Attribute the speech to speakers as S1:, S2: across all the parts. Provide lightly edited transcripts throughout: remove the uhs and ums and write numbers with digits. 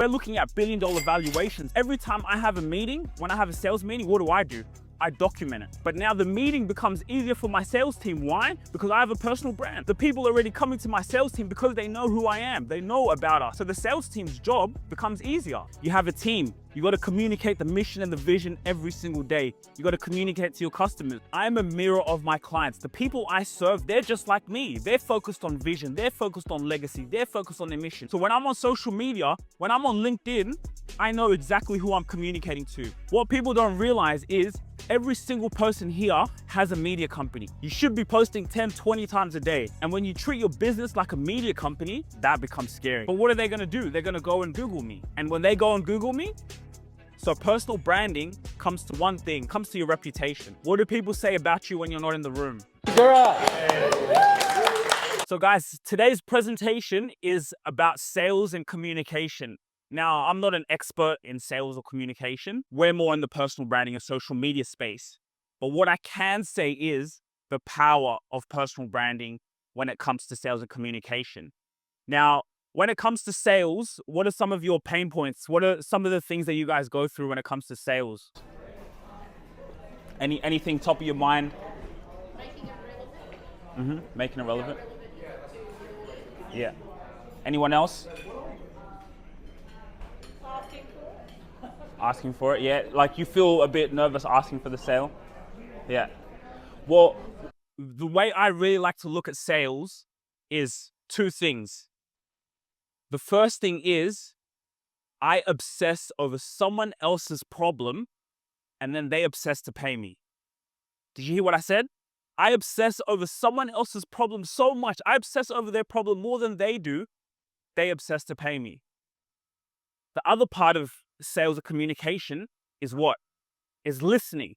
S1: We're looking at billion-dollar valuations. Every time I have a meeting, when I have a sales meeting, what do? I document it. But now the meeting becomes easier for my sales team. Why? Because I have a personal brand. The people are already coming to my sales team because they know who I am. They know about us. So the sales team's job becomes easier. You have a team. You got to communicate the mission and the vision every single day. You got to communicate to your customers. I'm a mirror of my clients. The people I serve, they're just like me. They're focused on vision. They're focused on legacy. They're focused on their mission. So when I'm on social media, when I'm on LinkedIn, I know exactly who I'm communicating to. What people don't realize is every single person here has a media company. You should be posting 10, 20 times a day. And when you treat your business like a media company, that becomes scary. But what are they gonna do? They're gonna go and Google me. And when they go and Google me, so personal branding comes to one thing, comes to your reputation. What do people say about you when you're not in the room? So guys, today's presentation is about sales and communication. Now, I'm not an expert in sales or communication. We're more in the personal branding and social media space. But what I can say is the power of personal branding when it comes to sales and communication. Now, when it comes to sales, what are some of your pain points? What are some of the things that you guys go through when it comes to sales? Anything top of your mind?
S2: Making it relevant.
S1: Making it relevant? Yeah. Anyone else? Asking for it, yeah. Like you feel a bit nervous asking for the sale? Yeah. Well, the way I really like to look at sales is two things. The first thing is I obsess over someone else's problem and then they obsess to pay me. Did you hear what I said? I obsess over someone else's problem so much. I obsess over their problem more than they do. They obsess to pay me. The other part of sales or communication is what? Is listening.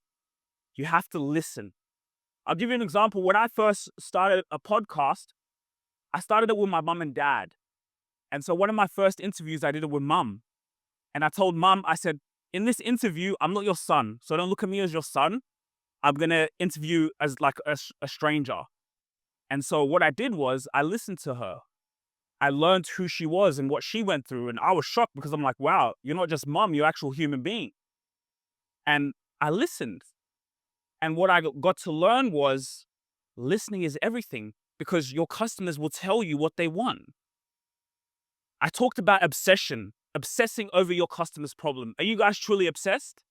S1: You have to listen. I'll give you an example. When I first started a podcast, I started it with my mum and dad. And so one of my first interviews, I did it with mum. And I told mum, I said, in this interview, I'm not your son. So don't look at me as your son. I'm going to interview as like a stranger. And so what I did was I listened to her. I learned who she was and what she went through. And I was shocked because I'm like, wow, you're not just mum, you're an actual human being. And I listened. And what I got to learn was listening is everything because your customers will tell you what they want. I talked about obsession, obsessing over your customer's problem. Are you guys truly obsessed?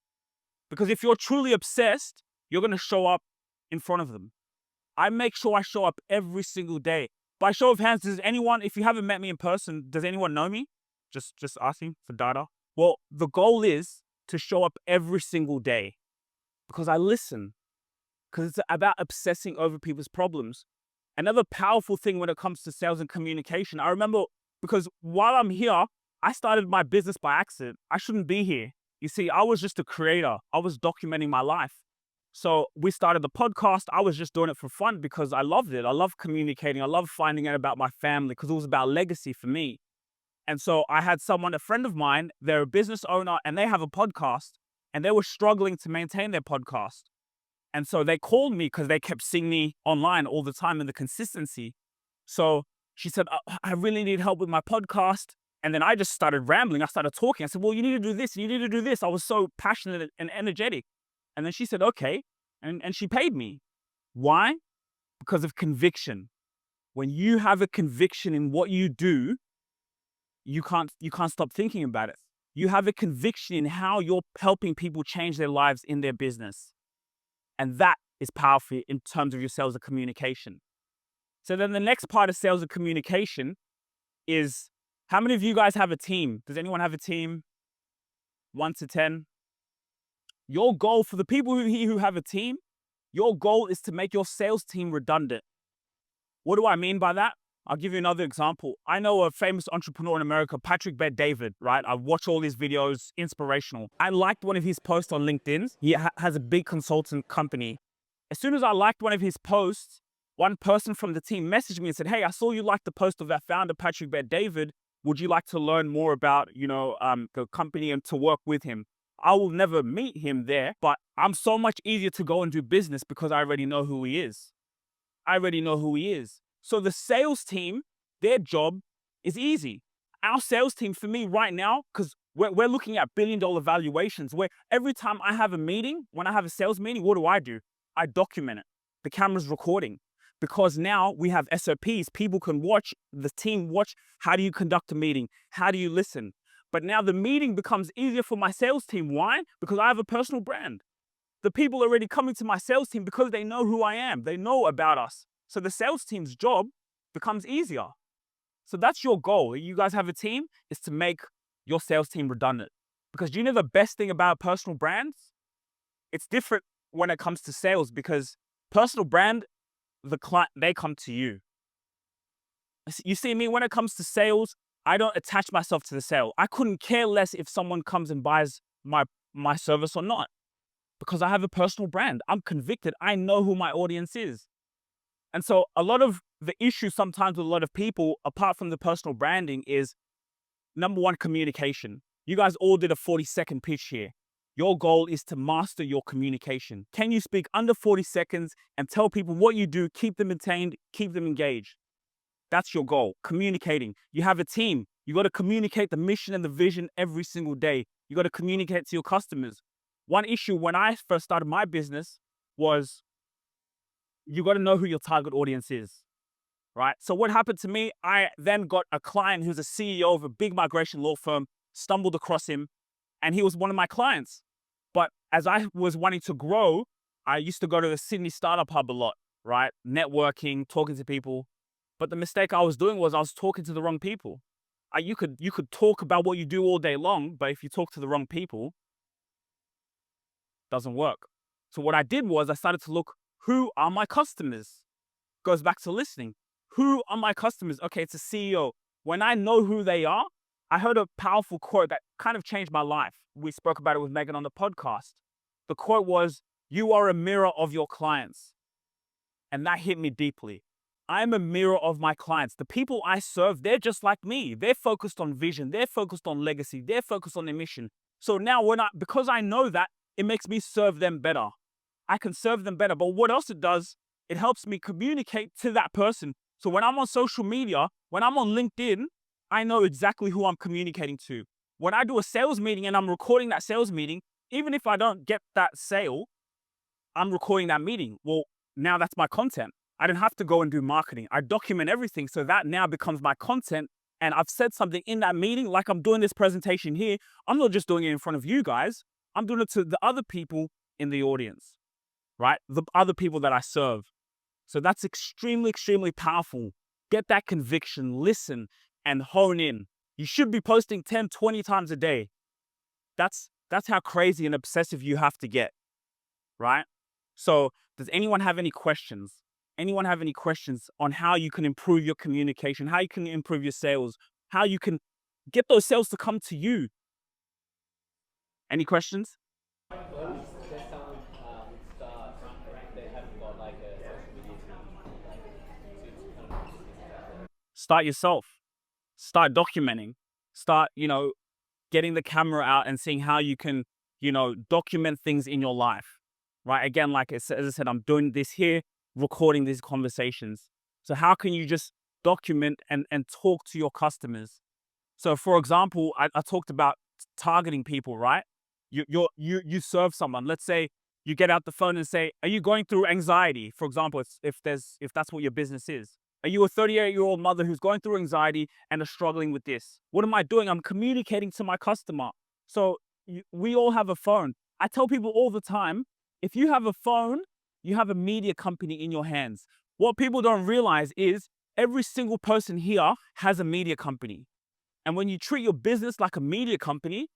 S1: Because if you're truly obsessed, you're going to show up in front of them. I make sure I show up every single day. By show of hands, does anyone, if you haven't met me in person, does anyone know me? Just asking for data. Well, the goal is to show up every single day because I listen, because it's about obsessing over people's problems. Another powerful thing when it comes to sales and communication, I remember because while I'm here, I started my business by accident. I shouldn't be here. You see, I was just a creator. I was documenting my life. So we started the podcast. I was just doing it for fun because I loved it. I love communicating. I love finding out about my family because it was about legacy for me. And so I had someone, a friend of mine, they're a business owner and they have a podcast and they were struggling to maintain their podcast. And so they called me because they kept seeing me online all the time and the consistency. So she said, I really need help with my podcast. And then I just started rambling. I started talking. I said, well, you need to do this. You need to do this. I was so passionate and energetic. And then she said, okay. And she paid me. Why? Because of conviction. When you have a conviction in what you do, you can't stop thinking about it. You have a conviction in how you're helping people change their lives in their business. And that is powerful in terms of your sales and communication. So then the next part of sales and communication is, how many of you guys have a team? Does anyone have a team? 1 to 10? Your goal for the people who have a team, your goal is to make your sales team redundant. What do I mean by that? I'll give you another example. I know a famous entrepreneur in America, Patrick Bet-David, right? I watch all his videos, inspirational. I liked one of his posts on LinkedIn. He has a big consultant company. As soon as I liked one of his posts, one person from the team messaged me and said, hey, I saw you liked the post of that founder, Patrick Bet-David. Would you like to learn more about, the company and to work with him? I will never meet him there, but I'm so much easier to go and do business because I already know who he is. So the sales team, their job is easy. our sales team, for me right now, because we're looking at billion-dollar valuations, where every time I have a meeting, when I have a sales meeting, what do? I document it. The camera's recording. Because now we have SOPs. People can watch, the team watch, how do you conduct a meeting? How do you listen? But now the meeting becomes easier for my sales team. Why? Because I have a personal brand. The people are already coming to my sales team because they know who I am. They know about us. So the sales team's job becomes easier. So that's your goal. You guys have a team, is to make your sales team redundant. Because do you know the best thing about personal brands? It's different when it comes to sales, because personal brand, the client, they come to you. You see me, when it comes to sales, I don't attach myself to the sale. I couldn't care less if someone comes and buys my service or not, because I have a personal brand. I'm convicted. I know who my audience is. And so a lot of the issue sometimes with a lot of people, apart from the personal branding, is number one, communication. You guys all did a 40-second pitch here. Your goal is to master your communication. Can you speak under 40 seconds and tell people what you do, keep them entertained, keep them engaged? That's your goal, communicating. You have a team. You got to communicate the mission and the vision every single day. You got to communicate to your customers. One issue when I first started my business was you got to know who your target audience is, right? So what happened to me, I then got a client who's a CEO of a big migration law firm, stumbled across him, and he was one of my clients. But as I was wanting to grow, I used to go to the Sydney Startup Hub a lot, right? Networking, talking to people. But the mistake I was doing was I was talking to the wrong people. You could talk about what you do all day long, but if you talk to the wrong people, it doesn't work. So what I did was I started to look, who are my customers? Goes back to listening. Who are my customers? Okay, it's a CEO. When I know who they are, I heard a powerful quote that kind of changed my life. We spoke about it with Megan on the podcast. The quote was, "You are a mirror of your clients." And that hit me deeply. I'm a mirror of my clients. The people I serve, they're just like me. They're focused on vision. They're focused on legacy. They're focused on their mission. So now because I know that, it makes me serve them better. I can serve them better. But what else it does, it helps me communicate to that person. So when I'm on social media, when I'm on LinkedIn, I know exactly who I'm communicating to. When I do a sales meeting and I'm recording that sales meeting, even if I don't get that sale, I'm recording that meeting. Well, now that's my content. I don't have to go and do marketing. I document everything, so that now becomes my content. And I've said something in that meeting, like I'm doing this presentation here. I'm not just doing it in front of you guys. I'm doing it to the other people in the audience, right? The other people that I serve. So that's extremely, extremely powerful. Get that conviction, listen, and hone in. You should be posting 10, 20 times a day. That's how crazy and obsessive you have to get, right? So does anyone have any questions? Anyone have any questions on how you can improve your communication, how you can improve your sales, how you can get those sales to come to you? Any questions?
S3: What if there's someone would start, they haven't got like a social media team, like to kind of
S1: Start yourself. Start documenting. Start, getting the camera out and seeing how you can, document things in your life, right? Again, like as I said, I'm doing this here, recording these conversations. So how can you just document and talk to your customers? So for example, I talked about targeting people, right? You serve someone. Let's say you get out the phone and say, are you going through anxiety? For example, if that's what your business is. Are you a 38-year-old mother who's going through anxiety and is struggling with this? What am I doing? I'm communicating to my customer. So we all have a phone. I tell people all the time, if you have a phone, you have a media company in your hands. What people don't realize is every single person here has a media company. And when you treat your business like a media company,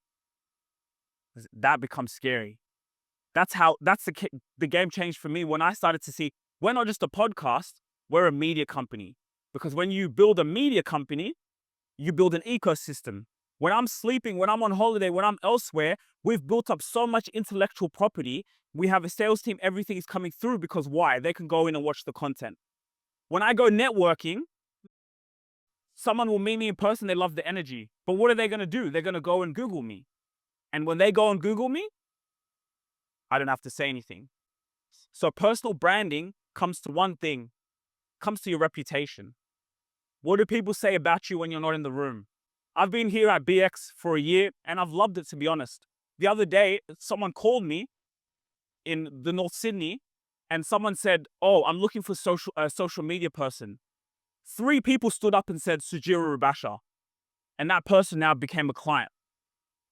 S1: that becomes scary. That's the game changed for me when I started to see, we're not just a podcast, we're a media company. Because when you build a media company, you build an ecosystem. When I'm sleeping, when I'm on holiday, when I'm elsewhere, we've built up so much intellectual property. We have a sales team, everything is coming through because why? They can go in and watch the content. When I go networking, someone will meet me in person, they love the energy. But what are they going to do? They're going to go and Google me. And when they go and Google me, I don't have to say anything. So personal branding comes to one thing, comes to your reputation. What do people say about you when you're not in the room? I've been here at BX for a year and I've loved it, to be honest. The other day, someone called me in the North Sydney and someone said, oh, I'm looking for a social media person. 3 people stood up and said Sugira Rubasha. And that person now became a client.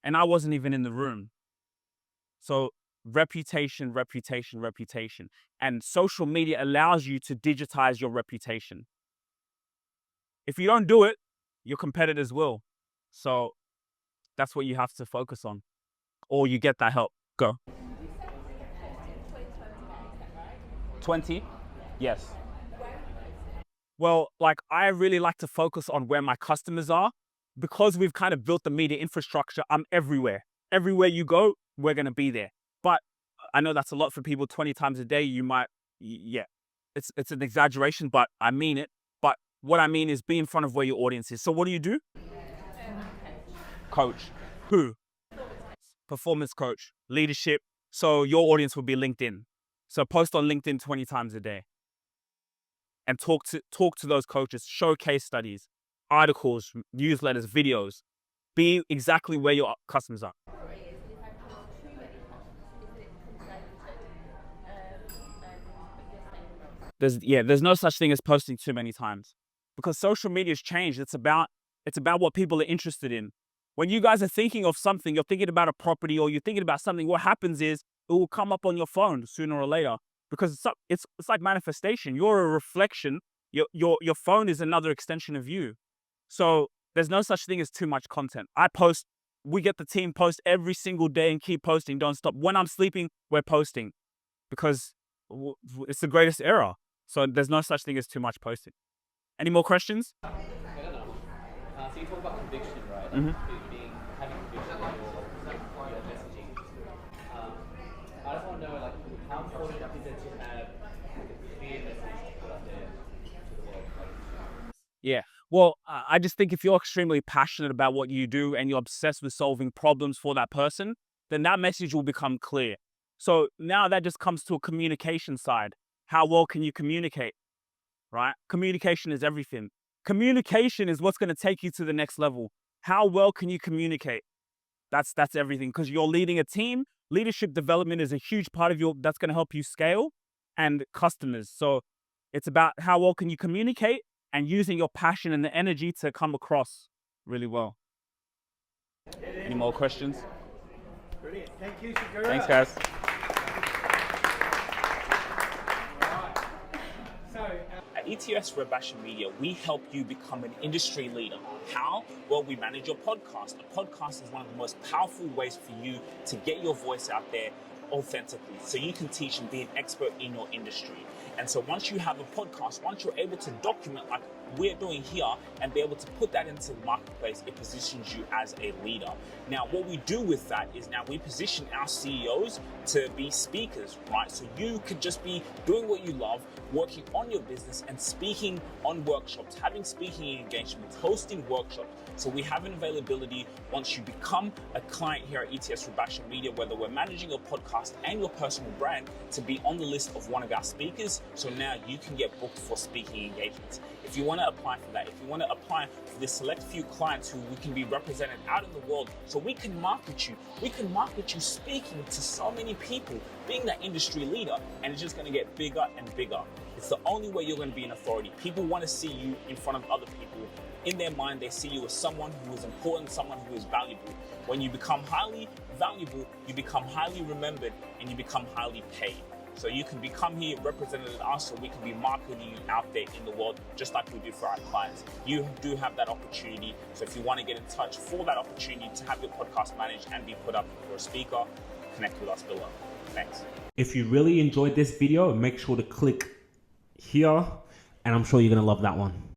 S1: And I wasn't even in the room. So reputation, reputation, reputation. And social media allows you to digitize your reputation. If you don't do it, your competitors will. So that's what you have to focus on. Or you get that help. Go. 20? Yes. Well, like I really like to focus on where my customers are. Because we've kind of built the media infrastructure, I'm everywhere. Everywhere you go, we're going to be there. But I know that's a lot for people. 20 times a day, you might, yeah, it's an exaggeration, but I mean it. But what I mean is be in front of where your audience is. So what do? Coach. Who? Performance coach, leadership. So your audience will be LinkedIn. So post on LinkedIn 20 times a day. And talk to those coaches, show case studies, articles, newsletters, videos. Be exactly where your customers are. There's no such thing as posting too many times. Because social media's changed. It's about what people are interested in. When you guys are thinking of something, you're thinking about a property or you're thinking about something, what happens is it will come up on your phone sooner or later. Because it's like manifestation. You're a reflection. Your phone is another extension of you. So there's no such thing as too much content. We get the team post every single day and keep posting, don't stop. When I'm sleeping, we're posting because it's the greatest era. So there's no such thing as too much posting. Any more questions?
S3: I don't know. So you talk about conviction, right? Having conviction in your messaging. I just want to know, like, how important is it to have a clear message to put up there to the world?
S1: Yeah. Well, I just think if you're extremely passionate about what you do and you're obsessed with solving problems for that person, then that message will become clear. So now that just comes to a communication side. How well can you communicate, right? Communication is everything. Communication is what's going to take you to the next level. How well can you communicate? That's everything, because you're leading a team. Leadership development is a huge part of that's going to help you scale and customers. So it's about how well can you communicate and using your passion and the energy to come across really well. Any more questions?
S4: Brilliant. Thank you, Sugira.
S1: Thanks, guys. At ETS Rubasha Media, we help you become an industry leader. How? Well, we manage your podcast. A podcast is one of the most powerful ways for you to get your voice out there authentically, so you can teach and be an expert in your industry. And so once you have a podcast, once you're able to document like we're doing here and be able to put that into the marketplace, it positions you as a leader. Now, what we do with that is now we position our CEOs to be speakers, right? So you could just be doing what you love, working on your business and speaking on workshops, having speaking engagements, hosting workshops. So we have an availability once you become a client here at ETS Rubasha Media, whether we're managing your podcast and your personal brand, to be on the list of one of our speakers. So now you can get booked for speaking engagements. If you want to apply for that, if you want to apply for the select few clients who we can be represented out in the world, so we can market you speaking to so many people, being that industry leader, and it's just going to get bigger and bigger. It's the only way you're going to be an authority. People want to see you in front of other people. In their mind, they see you as someone who is important, someone who is valuable. When you become highly valuable, you become highly remembered, and you become highly paid. So you can become here represented us, so we can be marketing you out there in the world, just like we do for our clients. You do have that opportunity. So if you want to get in touch for that opportunity to have your podcast managed and be put up for a speaker, connect with us below. Thanks.
S5: If you really enjoyed this video, make sure to click here, and I'm sure you're going to love that one.